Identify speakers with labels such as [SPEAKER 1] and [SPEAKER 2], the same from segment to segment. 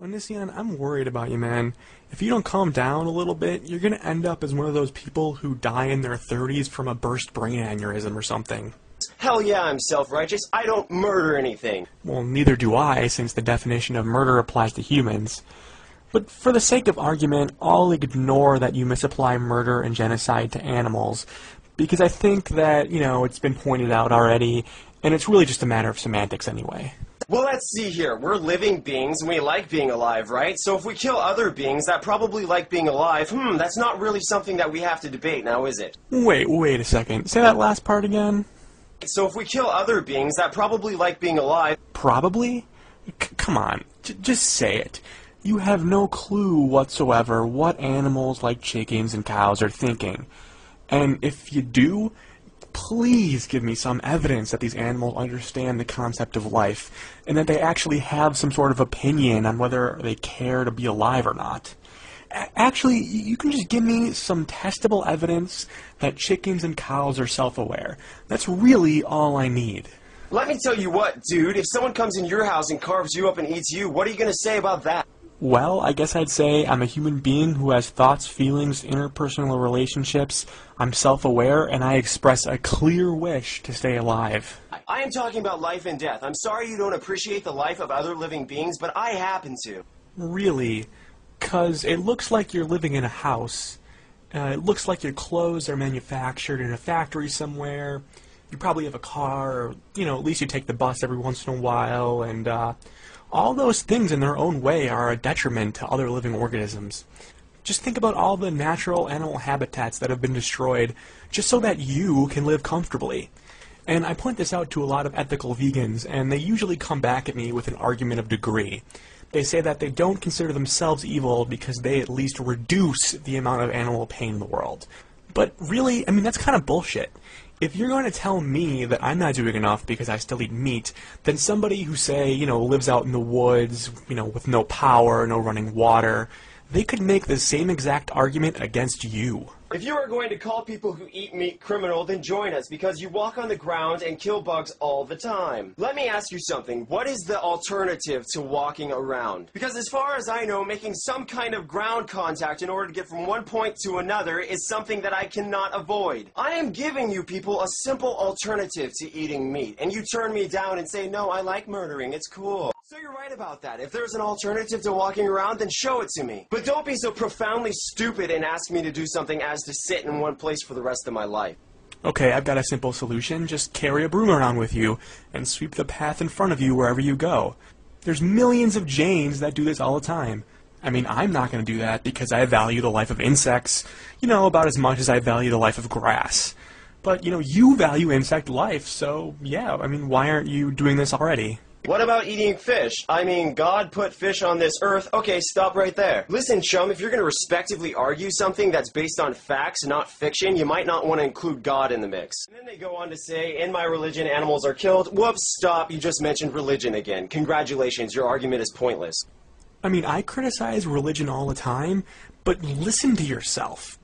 [SPEAKER 1] Onision, I'm worried about you, man. If you don't calm down a little bit, you're gonna end up as one of those people who die in their 30s from a burst brain aneurysm or something.
[SPEAKER 2] Hell yeah, I'm self-righteous. I don't murder anything.
[SPEAKER 1] Well, neither do I, since the definition of murder applies to humans. But for the sake of argument, I'll ignore that you misapply murder and genocide to animals, because I think that, it's been pointed out already, and it's really just a matter of semantics anyway.
[SPEAKER 2] Well, let's see here. We're living beings, and we like being alive, right? So if we kill other beings that probably like being alive, that's not really something that we have to debate now, is it?
[SPEAKER 1] Wait a second. Say that last part again.
[SPEAKER 2] So if we kill other beings that probably like being alive...
[SPEAKER 1] Probably? Come on. Just say it. You have no clue whatsoever what animals like chickens and cows are thinking. And if you do, please give me some evidence that these animals understand the concept of life, and that they actually have some sort of opinion on whether they care to be alive or not. Actually, you can just give me some testable evidence that chickens and cows are self-aware. That's really all I need.
[SPEAKER 2] Let me tell you what, dude. If someone comes in your house and carves you up and eats you, what are you going to say about that?
[SPEAKER 1] Well, I guess I'd say I'm a human being who has thoughts, feelings, interpersonal relationships. I'm self-aware, and I express a clear wish to stay alive.
[SPEAKER 2] I am talking about life and death. I'm sorry you don't appreciate the life of other living beings, but I happen to.
[SPEAKER 1] Really? 'Cause it looks like you're living in a house. It looks like your clothes are manufactured in a factory somewhere. You probably have a car, or, at least you take the bus every once in a while, and, all those things in their own way are a detriment to other living organisms. Just think about all the natural animal habitats that have been destroyed just so that you can live comfortably. And I point this out to a lot of ethical vegans, and they usually come back at me with an argument of degree. They say that they don't consider themselves evil because they at least reduce the amount of animal pain in the world. But really, that's kind of bullshit. If you're going to tell me that I'm not doing enough because I still eat meat, then somebody who, say, lives out in the woods, with no power, no running water, they could make the same exact argument against you.
[SPEAKER 2] If you are going to call people who eat meat criminal, then join us, because you walk on the ground and kill bugs all the time. Let me ask you something. What is the alternative to walking around? Because as far as I know, making some kind of ground contact in order to get from one point to another is something that I cannot avoid. I am giving you people a simple alternative to eating meat, and you turn me down and say, no, I like murdering, it's cool. So you're right about that. If there's an alternative to walking around, then show it to me. But don't be so profoundly stupid and ask me to do something as to sit in one place for the rest of my life.
[SPEAKER 1] Okay, I've got a simple solution. Just carry a broom around with you and sweep the path in front of you wherever you go. There's millions of Janes that do this all the time. I'm not going to do that because I value the life of insects, about as much as I value the life of grass. But, you value insect life, so, yeah, why aren't you doing this already?
[SPEAKER 2] What about eating fish? God put fish on this earth. Okay, stop right there. Listen, chum, if you're going to respectively argue something that's based on facts, not fiction, you might not want to include God in the mix. And then they go on to say, in my religion, animals are killed. Whoops, stop, you just mentioned religion again. Congratulations, your argument is pointless.
[SPEAKER 1] I criticize religion all the time, but listen to yourself.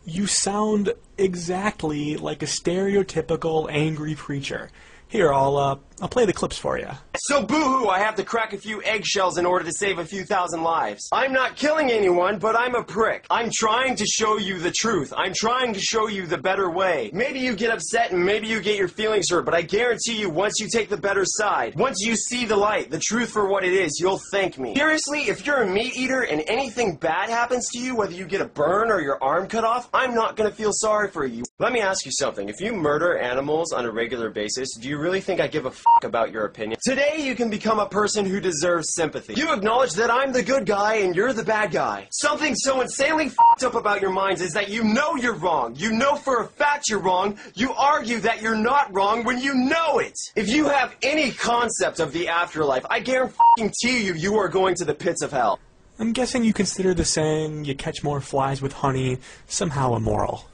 [SPEAKER 1] You sound exactly like a stereotypical angry preacher. Here, I'll play the clips for you.
[SPEAKER 2] So boo-hoo, I have to crack a few eggshells in order to save a few thousand lives. I'm not killing anyone, but I'm a prick. I'm trying to show you the truth. I'm trying to show you the better way. Maybe you get upset and maybe you get your feelings hurt, but I guarantee you once you take the better side, once you see the light, the truth for what it is, you'll thank me. Seriously, if you're a meat eater and anything bad happens to you, whether you get a burn or your arm cut off, I'm not gonna feel sorry for you. Let me ask you something. If you murder animals on a regular basis, do you really think I give a f*** about your opinion? Today you can become a person who deserves sympathy. You acknowledge that I'm the good guy and you're the bad guy. Something so insanely f***ed up about your minds is that you know you're wrong. You know for a fact you're wrong. You argue that you're not wrong when you know it. If you have any concept of the afterlife, I guarantee you are going to the pits of hell.
[SPEAKER 1] I'm guessing you consider the saying, you catch more flies with honey, somehow immoral.